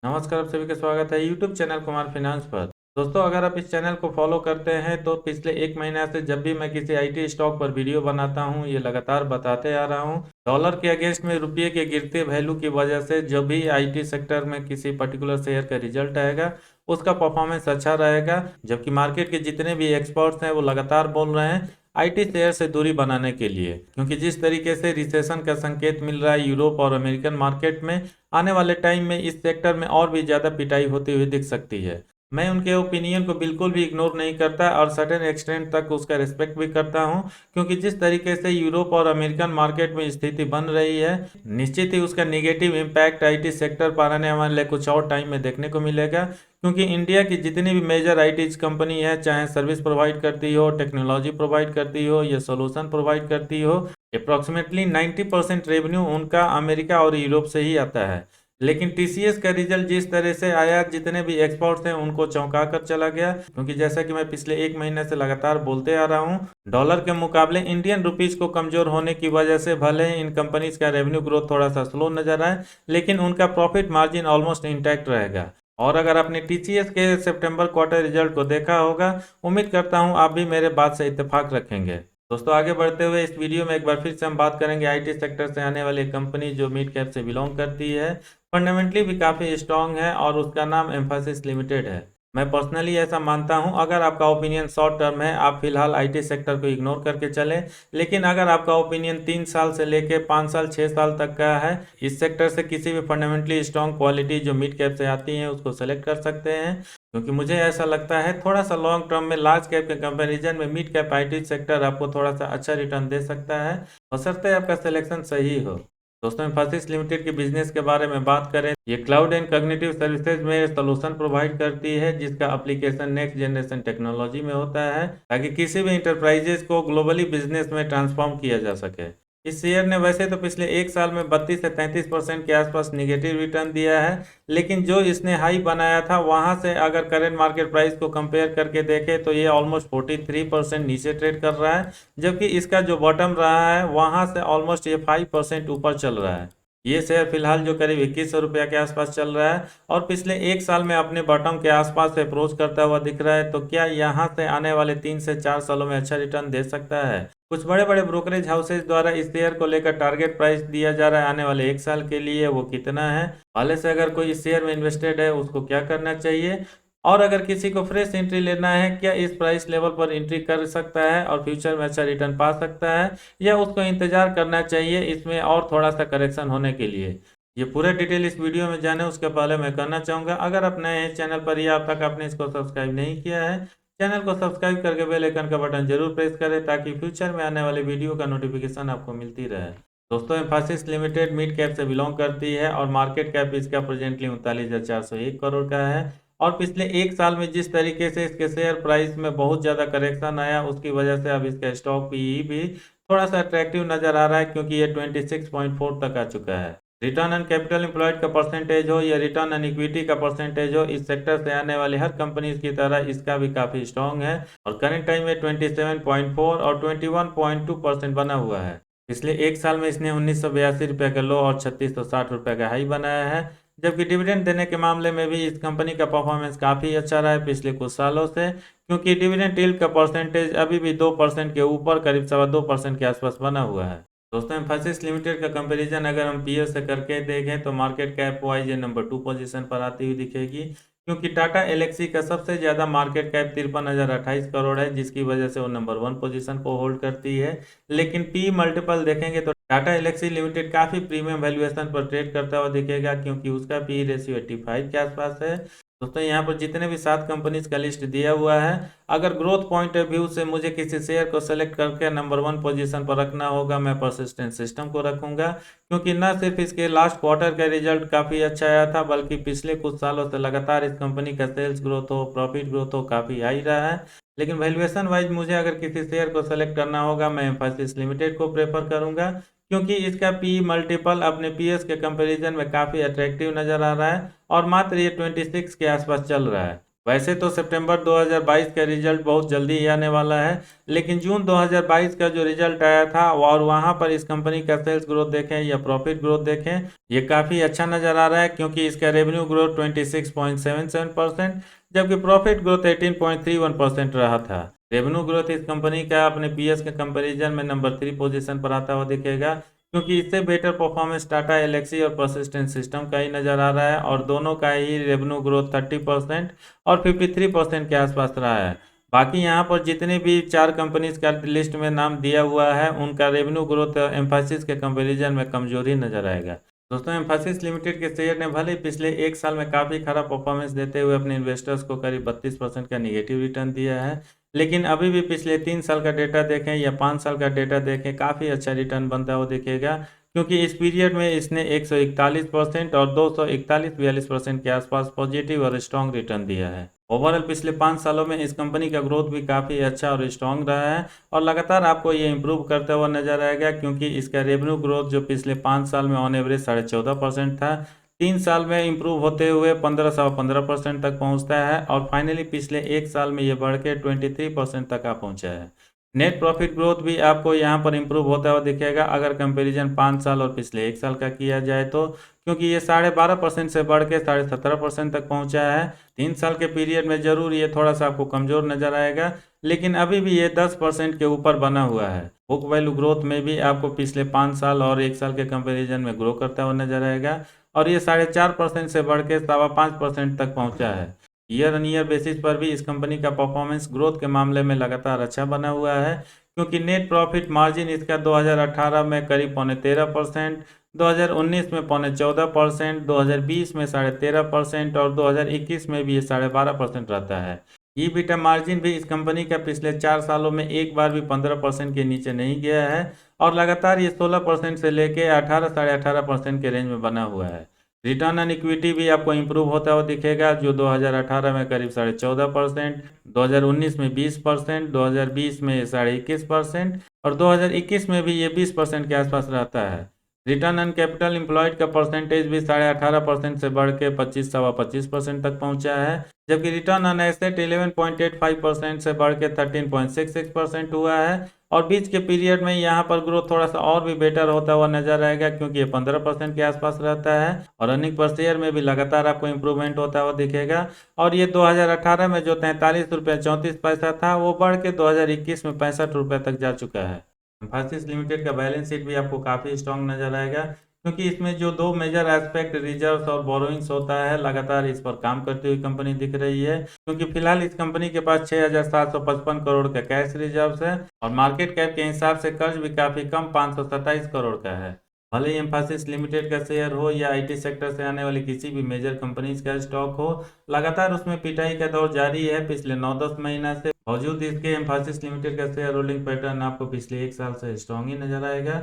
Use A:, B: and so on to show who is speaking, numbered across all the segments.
A: नमस्कार, आप सभी का स्वागत है यूट्यूब चैनल कुमार फाइनेंस पर। दोस्तों, अगर आप इस चैनल को फॉलो करते हैं तो पिछले एक महीना से जब भी मैं किसी आईटी स्टॉक पर वीडियो बनाता हूं, ये लगातार बताते आ रहा हूं। डॉलर के अगेंस्ट में रुपये के गिरते वैल्यू की वजह से जो भी आईटी सेक्टर में किसी पर्टिकुलर शेयर का रिजल्ट आएगा, उसका परफॉर्मेंस अच्छा रहेगा। जबकि मार्केट के जितने भी एक्सपर्ट्स हैं वो लगातार बोल रहे हैं आईटी शेयर से दूरी बनाने के लिए, क्योंकि जिस तरीके से रिसेशन का संकेत मिल रहा है यूरोप और अमेरिकन मार्केट में, आने वाले टाइम में इस सेक्टर में और भी ज़्यादा पिटाई होती हुई दिख सकती है। मैं उनके ओपिनियन को बिल्कुल भी इग्नोर नहीं करता और सर्टेन एक्सटेंट तक उसका रिस्पेक्ट भी करता हूं, क्योंकि जिस तरीके से यूरोप और अमेरिकन मार्केट में स्थिति बन रही है, निश्चित ही उसका नेगेटिव इम्पैक्ट आईटी सेक्टर पर आने वाले कुछ और टाइम में देखने को मिलेगा। क्योंकि इंडिया की जितनी भी मेजर आईटी कंपनी है, चाहे सर्विस प्रोवाइड करती हो, टेक्नोलॉजी प्रोवाइड करती हो या सोल्यूशन प्रोवाइड करती हो, अप्रॉक्सीमेटली 90% रेवेन्यू उनका अमेरिका और यूरोप से ही आता है। लेकिन टीसीएस का रिजल्ट जिस तरह से आया, जितने भी एक्सपर्ट्स हैं उनको चौंका कर चला गया। क्योंकि जैसा कि मैं पिछले एक महीने से लगातार बोलते आ रहा हूं, डॉलर के मुकाबले इंडियन रुपीस को कमजोर होने की वजह से भले ही इन कंपनीज का रेवेन्यू ग्रोथ थोड़ा सा स्लो नजर आए, लेकिन उनका प्रॉफिट मार्जिन ऑलमोस्ट इंटैक्ट रहेगा। और अगर आपने टीसीएस के सितंबर क्वार्टर रिजल्ट को देखा होगा, उम्मीद करता हूं आप भी मेरे बात से इत्तेफाक रखेंगे। दोस्तों, आगे बढ़ते हुए इस वीडियो में एक बार फिर से हम बात करेंगे आईटी सेक्टर से आने वाली कंपनी जो मिड कैप से बिलोंग करती है, फंडामेंटली भी काफ़ी स्ट्रांग है, और उसका नाम एम्फासिस लिमिटेड है। मैं पर्सनली ऐसा मानता हूं, अगर आपका ओपिनियन शॉर्ट टर्म है, आप फिलहाल आईटी सेक्टर को इग्नोर करके चलें। लेकिन अगर आपका ओपिनियन 3 साल से लेकर 5 साल 6 साल तक का है, इस सेक्टर से किसी भी फंडामेंटली स्ट्रांग क्वालिटी जो मिड कैप से आती हैं उसको सेलेक्ट कर सकते हैं। क्योंकि मुझे ऐसा लगता है थोड़ा सा लॉन्ग टर्म में लार्ज कैप के कंपैरिजन में मिड कैप आईटी सेक्टर आपको थोड़ा सा अच्छा रिटर्न दे सकता है, बशर्ते आपका सिलेक्शन सही हो। दोस्तों, इन्फोसिस लिमिटेड के बिजनेस के बारे में बात करें, ये क्लाउड एंड कॉग्निटिव सर्विसेज में सोल्यूशन प्रोवाइड करती है, जिसका एप्लीकेशन नेक्स्ट जनरेशन टेक्नोलॉजी में होता है, ताकि किसी भी इंटरप्राइजेज को ग्लोबली बिजनेस में ट्रांसफॉर्म किया जा सके। इस शेयर ने वैसे तो पिछले एक साल में 32 से 33% के आसपास निगेटिव रिटर्न दिया है, लेकिन जो इसने हाई बनाया था वहां से अगर करंट मार्केट प्राइस को कंपेयर करके देखें तो ये ऑलमोस्ट 43% नीचे ट्रेड कर रहा है। जबकि इसका जो बॉटम रहा है वहां से ऑलमोस्ट ये 5% ऊपर चल रहा है। ये शेयर फिलहाल जो करीब 2100 रुपया के आसपास चल रहा है और पिछले एक साल में अपने बॉटम के आसपास से अप्रोच करता हुआ दिख रहा है, तो क्या यहाँ से आने वाले 3 से 4 सालों में अच्छा रिटर्न दे सकता है? कुछ बड़े बड़े ब्रोकरेज हाउसेज द्वारा इस शेयर को लेकर टारगेट प्राइस दिया जा रहा है आने वाले एक साल के लिए, वो कितना है? पहले से अगर कोई इस शेयर में इन्वेस्टेड है उसको क्या करना चाहिए? और अगर किसी को फ्रेश एंट्री लेना है, क्या इस प्राइस लेवल पर एंट्री कर सकता है और फ्यूचर में अच्छा रिटर्न पा सकता है, या उसको इंतजार करना चाहिए इसमें और थोड़ा सा करेक्शन होने के लिए? ये पूरे डिटेल इस वीडियो में जाने उसके पहले मैं कहना चाहूँगा, अगर आप नए हैं चैनल पर या अब तक आपने इसको सब्सक्राइब नहीं किया है, चैनल को सब्सक्राइब करके बेल आइकन का बटन जरूर प्रेस करें, ताकि फ्यूचर में आने वाले वीडियो का नोटिफिकेशन आपको मिलती रहे। दोस्तों, एम्फासिस लिमिटेड मिड कैप से बिलोंग करती है और मार्केट कैप इसका प्रेजेंटली 39,401 करोड़ का है। और पिछले एक साल में जिस तरीके से इसके शेयर प्राइस में बहुत ज़्यादा करेक्शन आया, उसकी वजह से अब इसका स्टॉक पीई भी थोड़ा सा अट्रैक्टिव नज़र आ रहा है, क्योंकि ये 26.4 तक आ चुका है। रिटर्न ऑन कैपिटल एम्प्लॉयड का परसेंटेज हो या रिटर्न ऑन इक्विटी का परसेंटेज हो, इस सेक्टर से आने वाली हर कंपनीज की तरह इसका भी काफ़ी स्ट्रॉन्ग है और करंट टाइम में 27.4 और 21.2% बना हुआ है। पिछले एक साल में इसने 1982 रुपये का लो और 3660 रुपये का हाई बनाया है। जबकि डिविडेंड देने के मामले में भी इस कंपनी का परफॉर्मेंस काफ़ी अच्छा रहा है पिछले कुछ सालों से, क्योंकि डिविडेंड यील्ड का परसेंटेज अभी भी 2% के ऊपर करीब 2.25% के आसपास बना हुआ है। दोस्तों, एम्फासिस लिमिटेड का कंपैरिजन अगर हम पीयर से करके देखें तो मार्केट कैप वाइज ये नंबर 2 पोजीशन पर आती हुई दिखेगी, क्योंकि टाटा एलेक्सी का सबसे ज़्यादा मार्केट कैप 53,028 करोड़ है, जिसकी वजह से वो नंबर 1 पोजीशन को होल्ड करती है। लेकिन पी मल्टीपल देखेंगे तो टाटा एलेक्सी लिमिटेड काफ़ी प्रीमियम वैल्यूएशन पर ट्रेड करता हुआ दिखेगा, क्योंकि उसका पी रेशियो 85 के आसपास है। दोस्तों, यहाँ पर जितने भी 7 कंपनीज का लिस्ट दिया हुआ है, अगर ग्रोथ पॉइंट ऑफ व्यू से मुझे किसी शेयर को सेलेक्ट करके नंबर 1 पोजीशन पर रखना होगा, मैं परसिस्टेंट सिस्टम को रखूंगा। क्योंकि न सिर्फ इसके लास्ट क्वार्टर का रिजल्ट काफ़ी अच्छा आया था, बल्कि पिछले कुछ सालों से लगातार इस कंपनी का सेल्स ग्रोथ हो, प्रॉफिट ग्रोथ हो, काफ़ी हाई रहा है। लेकिन वैल्यूएशन वाइज मुझे अगर किसी शेयर को सेलेक्ट करना होगा, मैं एम्फासिस लिमिटेड को प्रेफर करूंगा, क्योंकि इसका पी मल्टीपल अपने पीएस के कंपैरिजन में काफ़ी अट्रैक्टिव नज़र आ रहा है और मात्र ये 26 के आसपास चल रहा है। वैसे तो सितंबर 2022 का रिजल्ट बहुत जल्दी ही आने वाला है, लेकिन जून 2022 का जो रिजल्ट आया था और वहां पर इस कंपनी का सेल्स ग्रोथ देखें या प्रॉफिट ग्रोथ देखें, ये काफ़ी अच्छा नज़र आ रहा है, क्योंकि इसका रेवेन्यू ग्रोथ 26.77%, जबकि प्रॉफिट ग्रोथ 18.31% रहा था। रेवेन्यू ग्रोथ इस कंपनी का अपने पीएस के कंपैरिजन में नंबर 3 पोजीशन पर आता हुआ दिखेगा, क्योंकि इससे बेटर परफॉर्मेंस टाटा एलेक्सी और परसिस्टेंट सिस्टम का ही नज़र आ रहा है, और दोनों का ही रेवेन्यू ग्रोथ 30% और 53% के आसपास रहा है। बाकी यहाँ पर जितने भी 4 कंपनीज का लिस्ट में नाम दिया हुआ है, उनका रेवेन्यू ग्रोथ एम्फासिस के कंपैरिजन में कमजोर ही नजर आएगा। दोस्तों, एम्फासिस लिमिटेड के शेयर ने भले पिछले एक साल में काफ़ी खराब परफॉर्मेंस देते हुए अपने इन्वेस्टर्स को करीब 32% का निगेटिव रिटर्न दिया है, लेकिन अभी भी पिछले 3 साल का डेटा देखें या 5 साल का डेटा देखें, काफ़ी अच्छा रिटर्न बनता हुआ दिखेगा, क्योंकि इस पीरियड में इसने 141% और 241-42% के आसपास पॉजिटिव और स्ट्रॉन्ग रिटर्न दिया है। ओवरऑल पिछले 5 सालों में इस कंपनी का ग्रोथ भी काफ़ी अच्छा और स्ट्रॉन्ग रहा है, और लगातार आपको ये इम्प्रूव करता हुआ नजर आएगा, क्योंकि इसका रेवेन्यू ग्रोथ जो पिछले 5 साल में ऑन एवरेज 14.5% था, 3 साल में इम्प्रूव होते हुए 1515% तक पहुंचता है, और फाइनली पिछले एक साल में ये बढ़ के 23% तक आ पहुंचा है। नेट प्रॉफिट ग्रोथ भी आपको यहाँ पर इम्प्रूव होता हुआ दिखेगा, अगर कंपैरिजन 5 साल और पिछले एक साल का किया जाए तो, क्योंकि ये 12.5% से बढ़ के 17.5% तक पहुंचा है। 3 साल के पीरियड में जरूर ये थोड़ा सा आपको कमजोर नजर आएगा, लेकिन अभी भी ये 10% के ऊपर बना हुआ है। बुक वैल्यू ग्रोथ में भी आपको पिछले 5 साल और एक साल के कंपेरिजन में ग्रो करता हुआ नजर आएगा, और ये 4.5% से बढ़ के 5.25% तक पहुंचा है। ईयर ऑन ईयर बेसिस पर भी इस कंपनी का परफॉर्मेंस ग्रोथ के मामले में लगातार अच्छा बना हुआ है, क्योंकि नेट प्रॉफिट मार्जिन इसका 2018 में करीब 13.5%, 2019 में 14.5%, 2020 में 13.5% और 2021 में भी ये 12.5% रहता है। ईबिटा मार्जिन भी इस कंपनी का पिछले 4 सालों में एक बार भी 15% के नीचे नहीं गया है, और लगातार ये 16% से लेके 18 साढ़े 18% के रेंज में बना हुआ है। रिटर्न ऑन इक्विटी भी आपको इम्प्रूव होता हुआ दिखेगा, जो 2018 में करीब 14.5%, 2019 में 20%, 2020 में 21.5% और 2021 में भी ये 20% के आसपास रहता है। रिटर्न ऑन कैपिटल एम्प्लॉयड का परसेंटेज भी 18.5% से बढ़ के 25% तक पहुंचा है, जबकि रिटर्न ऑन एसेट 11.85% से बढ़ के 13.66% हुआ है, और बीच के पीरियड में यहाँ पर ग्रोथ थोड़ा सा और भी बेटर होता हुआ नजर आएगा, क्योंकि ये 15% के आसपास रहता है, और अर्निंग पर शेयर में भी लगातार आपको इम्प्रूवमेंट होता हुआ दिखेगा, और ये 2018 में जो 43 रुपये 34 पैसा था, वो बढ़ के 2021 में 65 रुपये तक जा चुका है। एम्फासिस लिमिटेड का बैलेंस शीट भी आपको काफ़ी स्ट्रॉन्ग नजर आएगा, क्योंकि इसमें जो दो मेजर एस्पेक्ट रिजर्व्स और बोरोइंग्स होता है, लगातार इस पर काम करती हुई कंपनी दिख रही है, क्योंकि फिलहाल इस कंपनी के पास 6,755 करोड़ का कैश रिजर्व्स है, और मार्केट कैप के हिसाब से कर्ज भी काफ़ी कम 527 करोड़ का है। भले ही एम्फासिस लिमिटेड का शेयर हो या आईटी सेक्टर से आने वाली किसी भी मेजर कंपनीज का स्टॉक हो, लगातार उसमें पिटाई का दौर जारी है पिछले 9-10 महीना से। बावजूद इसके एम्फासिस लिमिटेड का शेयर होल्डिंग पैटर्न आपको पिछले एक साल से स्ट्रॉन्ग ही नजर आएगा,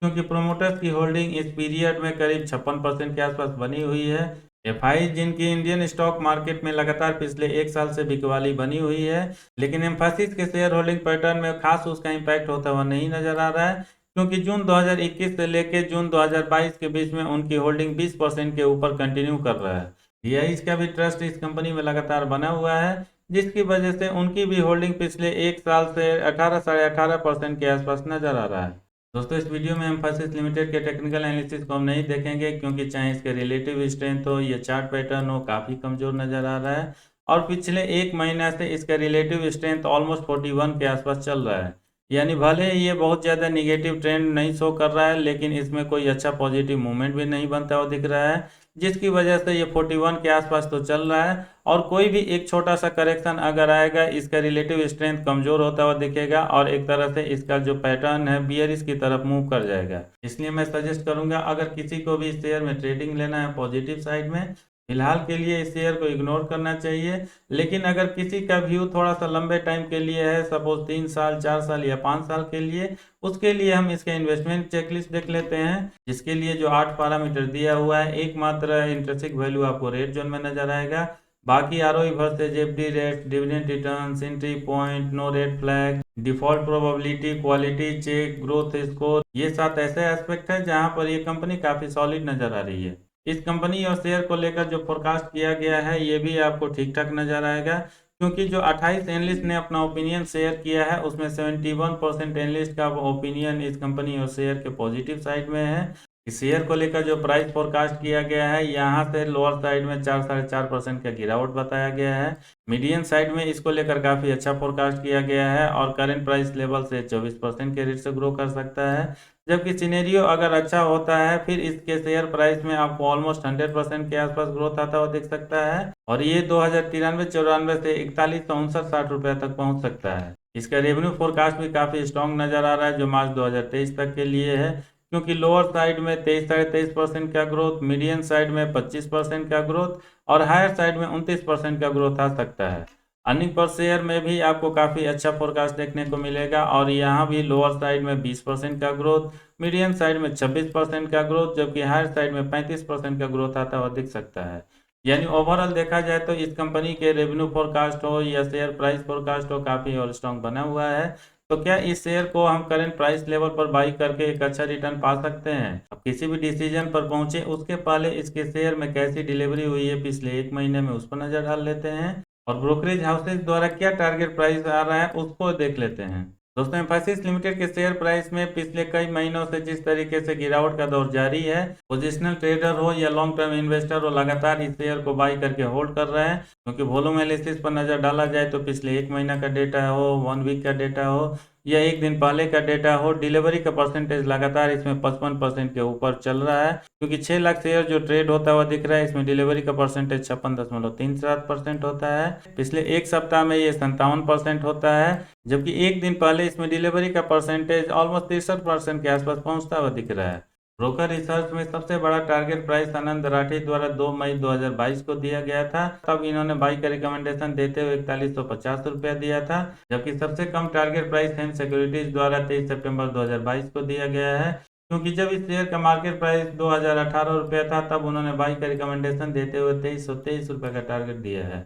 A: क्योंकि प्रोमोटर्स की होल्डिंग इस पीरियड में करीब 56% के आसपास बनी हुई है। एफआई जिनकी इंडियन स्टॉक मार्केट में लगातार पिछले एक साल से बिकवाली बनी हुई है, लेकिन एम्फासिस के शेयर होल्डिंग पैटर्न में खास उसका इम्पैक्ट होता हुआ नहीं नजर आ रहा है, क्योंकि जून 2021 से लेकर जून 2022 के बीच में उनकी होल्डिंग 20% के ऊपर कंटिन्यू कर रहा है। डीआईज का भी ट्रस्ट इस कंपनी में लगातार बना हुआ है, जिसकी वजह से उनकी भी होल्डिंग पिछले एक साल से 18 साढ़े 18% के आसपास नजर आ रहा है। दोस्तों, इस वीडियो में एम्फासिस लिमिटेड के टेक्निकल एनालिसिस को हम नहीं देखेंगे, क्योंकि चाहे इसके रिलेटिव स्ट्रेंथ हो या चार्ट पैटर्न हो, काफ़ी कमजोर नजर आ रहा है, और पिछले एक महीना से इसका रिलेटिव स्ट्रेंथ ऑलमोस्ट 41 के आसपास चल रहा है। यानी भले ये बहुत ज़्यादा निगेटिव ट्रेंड नहीं शो कर रहा है, लेकिन इसमें कोई अच्छा पॉजिटिव मूवमेंट भी नहीं बनता हुआ दिख रहा है, जिसकी वजह से ये 41 के आसपास तो चल रहा है, और कोई भी एक छोटा सा करेक्शन अगर आएगा, इसका रिलेटिव स्ट्रेंथ कमजोर होता हुआ दिखेगा, और एक तरह से इसका जो पैटर्न है बियरिश की तरफ मूव कर जाएगा। इसलिए मैं सजेस्ट करूंगा, अगर किसी को भी इस शेयर में ट्रेडिंग लेना है पॉजिटिव साइड में, फिलहाल के लिए इस शेयर को इग्नोर करना चाहिए। लेकिन अगर किसी का व्यू थोड़ा सा लंबे टाइम के लिए है, सपोज 3 साल 4 साल या 5 साल के लिए, उसके लिए हम इसका इन्वेस्टमेंट चेकलिस्ट देख लेते हैं, जिसके लिए जो 8 पैरामीटर दिया हुआ है, एकमात्र इंटरेस्टिंग वैल्यू आपको रेड जोन में नजर आएगा। बाकी ROE versus FD rate, dividend return, entry point, no red flag, default probability, quality check, growth score, ये 7 ऐसे एस्पेक्ट है जहां पर ये कंपनी काफी सॉलिड नजर आ रही है। इस कंपनी और शेयर को लेकर जो फोरकास्ट किया गया है ये भी आपको ठीक ठाक नजर आएगा, क्योंकि जो 28 एनालिस्ट ने अपना ओपिनियन शेयर किया है उसमें 71% एनालिस्ट का ओपिनियन इस कंपनी और शेयर के पॉजिटिव साइड में है। इस शेयर को लेकर जो प्राइस फोरकास्ट किया गया है यहाँ से लोअर साइड में 4-4.5% का गिरावट बताया गया है। मीडियन साइड में इसको लेकर काफ़ी अच्छा फोरकास्ट किया गया है और करेंट प्राइस लेवल से 24% के रेट से ग्रो कर सकता है। जबकि सिनेरियो अगर अच्छा होता है फिर इसके शेयर प्राइस में आपको ऑलमोस्ट 100% के आसपास ग्रोथ आता हुआ दिख सकता है और ये 2093-94 से 4159-60 रुपये तक पहुंच सकता है। इसका रेवेन्यू फोरकास्ट भी काफ़ी स्ट्रॉन्ग नजर आ रहा है जो मार्च 2023 तक के लिए है, क्योंकि लोअर साइड में 23-23% का ग्रोथ, मीडियम साइड में 25% का ग्रोथ और हायर साइड में 29% का ग्रोथ आ सकता है। अर्निंग पर शेयर में भी आपको काफ़ी अच्छा फोरकास्ट देखने को मिलेगा और यहाँ भी लोअर साइड में 20% का ग्रोथ, मीडियम साइड में 26% का ग्रोथ, जबकि हायर साइड में 35% का ग्रोथ आता हुआ दिख सकता है। यानी ओवरऑल देखा जाए तो इस कंपनी के रेवेन्यू फोरकास्ट हो या शेयर प्राइस फोरकास्ट हो काफ़ी और स्ट्रॉन्ग बना हुआ है। तो क्या इस शेयर को हम करेंट प्राइस लेवल पर बाई करके एक अच्छा रिटर्न पा सकते हैं? अब किसी भी डिसीजन पर पहुंचे उसके पहले इसके शेयर में कैसी डिलीवरी हुई है पिछले एक महीने में उस पर नजर डाल लेते हैं और ब्रोकरेज हाउसेज द्वारा क्या टारगेट प्राइस आ रहा है उसको देख लेते हैं। दोस्तों, एम्फैसिस लिमिटेड के शेयर प्राइस में पिछले कई महीनों से जिस तरीके से गिरावट का दौर जारी है, पोजिशनल ट्रेडर हो या लॉन्ग टर्म इन्वेस्टर हो लगातार इस शेयर को बाई करके होल्ड कर रहे हैं, क्योंकि वॉल्यूम एनालिसिस पर नजर डाला जाए तो पिछले एक महीना का डेटा हो, 1 वीक का डेटा हो या एक दिन पहले का डेटा हो, डिलीवरी का परसेंटेज लगातार इसमें 55% के ऊपर चल रहा है, क्योंकि 6 लाख शेयर जो ट्रेड होता हुआ दिख रहा है इसमें डिलीवरी का परसेंटेज 56.37% होता है। पिछले एक सप्ताह में ये 57% होता है, जबकि एक दिन पहले इसमें डिलीवरी का परसेंटेज ऑलमोस्ट 63% के आसपास पहुंचता हुआ दिख रहा है। ब्रोकर रिसर्च में सबसे बड़ा टारगेट प्राइस आनंद राठी द्वारा 2 मई 2022 को दिया गया था, तब इन्होंने बाई का रिकमेंडेशन देते हुए 4150 रुपया दिया था, जबकि सबसे कम टारगेट प्राइस हेम सिक्योरिटीज द्वारा 23 सितंबर 2022 को दिया गया है, क्योंकि जब इस शेयर का मार्केट प्राइस 2018 रुपया था तब उन्होंने बाई का रिकमेंडेशन देते हुए 2323 रुपये का टारगेट दिया है।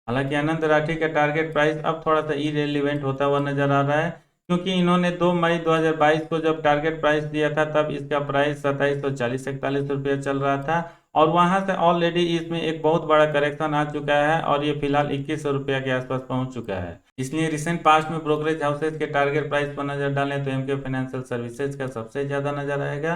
A: हालांकि आनंद राठी का टारगेट प्राइस अब थोड़ा सा इरेलीवेंट होता हुआ नजर आ रहा है, क्योंकि इन्होंने 2 मई 2022 को जब टारगेट प्राइस दिया था तब इसका प्राइस 2740-41 रुपया चल रहा था और वहां से ऑलरेडी इसमें एक बहुत बड़ा करेक्शन आ चुका है और ये फिलहाल 2100 रुपया के आसपास पहुंच चुका है। इसलिए रिसेंट पास्ट में ब्रोकरेज हाउसेज के टारगेट प्राइस पर नजर डालें तो एमके फाइनेंशियल सर्विसेज का सबसे ज्यादा नजर आएगा,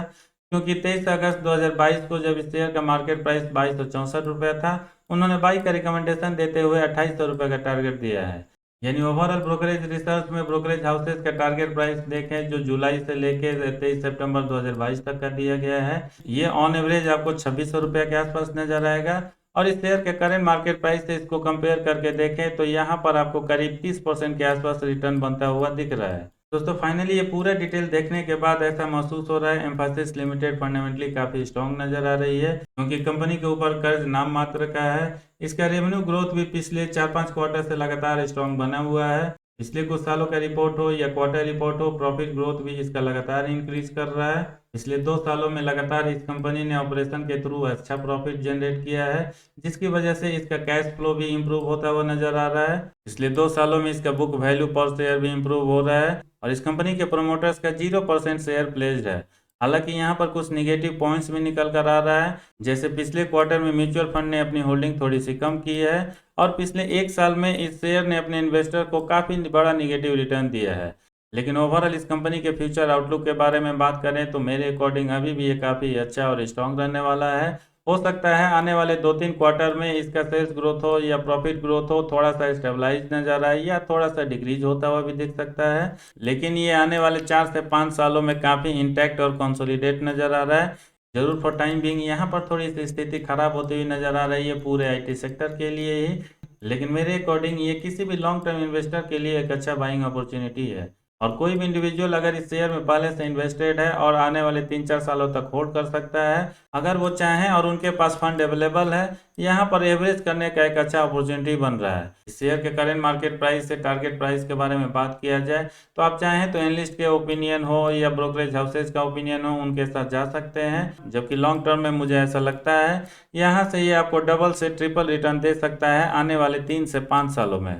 A: क्योंकि 23 अगस्त 2022 को जब इस शेयर का मार्केट प्राइस 2264 रुपया था, उन्होंने बाई का रिकमेंडेशन देते हुए 2800 रुपये का टारगेट दिया है। यानी ओवरऑल ब्रोकरेज रिसर्च में ब्रोकरेज हाउसेज का टारगेट प्राइस देखें जो जुलाई से लेके 23 सितंबर 2022 तक का दिया गया है, ये ऑन एवरेज आपको 2600 रुपये के आसपास नजर आएगा और इस शेयर के करेंट मार्केट प्राइस से इसको कंपेयर करके देखें तो यहाँ पर आपको करीब 30% के आसपास रिटर्न बनता हुआ दिख रहा है। दोस्तों, फाइनली ये पूरा डिटेल देखने के बाद ऐसा महसूस हो रहा है एम्फैसिस लिमिटेड फंडामेंटली काफी स्ट्रॉन्ग नजर आ रही है, क्योंकि कंपनी के ऊपर कर्ज नाम मात्र का है। इसका रेवेन्यू ग्रोथ भी पिछले 4-5 क्वार्टर से लगातार स्ट्रॉन्ग बना हुआ है। पिछले कुछ सालों का रिपोर्ट हो या क्वार्टर रिपोर्ट हो, प्रॉफिट ग्रोथ भी इसका लगातार इंक्रीज कर रहा है। पिछले 2 सालों में लगातार इस कंपनी ने ऑपरेशन के थ्रू अच्छा प्रॉफिट जनरेट किया है, जिसकी वजह से इसका कैश फ्लो भी इंप्रूव होता हुआ नजर आ रहा है। पिछले 2 सालों में इसका बुक वैल्यू पर शेयर भी इंप्रूव हो रहा है और इस कंपनी के प्रोमोटर्स का 0% शेयर प्लेस्ड है। हालांकि यहाँ पर कुछ निगेटिव पॉइंट्स भी निकल कर आ रहा है, जैसे पिछले क्वार्टर में म्यूचुअल फंड ने अपनी होल्डिंग थोड़ी सी कम की है और पिछले एक साल में इस शेयर ने अपने इन्वेस्टर को काफ़ी बड़ा निगेटिव रिटर्न दिया है। लेकिन ओवरऑल इस कंपनी के फ्यूचर आउटलुक के बारे में बात करें तो मेरे अकॉर्डिंग अभी भी ये काफ़ी अच्छा और स्ट्रॉन्ग रहने वाला है। हो सकता है आने वाले 2-3 क्वार्टर में इसका सेल्स ग्रोथ हो या प्रॉफिट ग्रोथ हो थोड़ा सा स्टेबलाइज नजर आए या थोड़ा सा डिक्रीज होता हुआ भी दिख सकता है, लेकिन ये आने वाले 4 से 5 सालों में काफ़ी इंटैक्ट और कंसोलिडेट नजर आ रहा है। जरूर फॉर टाइम बिंग यहाँ पर थोड़ी सी स्थिति खराब होती हुई नजर आ रही है पूरे आईटी सेक्टर के लिए ही, लेकिन मेरे अकॉर्डिंग ये किसी भी लॉन्ग टर्म इन्वेस्टर के लिए एक अच्छा बाइंग अपॉर्चुनिटी है और कोई भी इंडिविजुअल अगर इस शेयर में पहले से इन्वेस्टेड है और आने वाले 3-4 सालों तक होल्ड कर सकता है अगर वो चाहें और उनके पास फंड अवेलेबल है, यहाँ पर एवरेज करने का एक अच्छा अपॉर्चुनिटी बन रहा है। इस शेयर के करेंट मार्केट प्राइस से टारगेट प्राइस के बारे में बात किया जाए तो आप चाहें तो एनालिस्ट के ओपिनियन हो या ब्रोकरेज हाउसेज का ओपिनियन हो उनके साथ जा सकते हैं, जबकि लॉन्ग टर्म में मुझे ऐसा लगता है यहाँ से ये आपको डबल से ट्रिपल रिटर्न दे सकता है आने वाले 3 से 5 सालों में।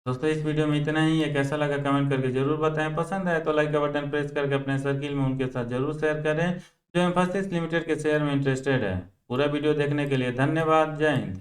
A: दोस्तों, इस वीडियो में इतना ही है। कैसा लगा कमेंट करके जरूर बताएं। पसंद आए तो लाइक का बटन प्रेस करके अपने सर्किल में उनके साथ जरूर शेयर करें जो एम्फैसिस लिमिटेड के शेयर में इंटरेस्टेड है। पूरा वीडियो देखने के लिए धन्यवाद। जय हिंद।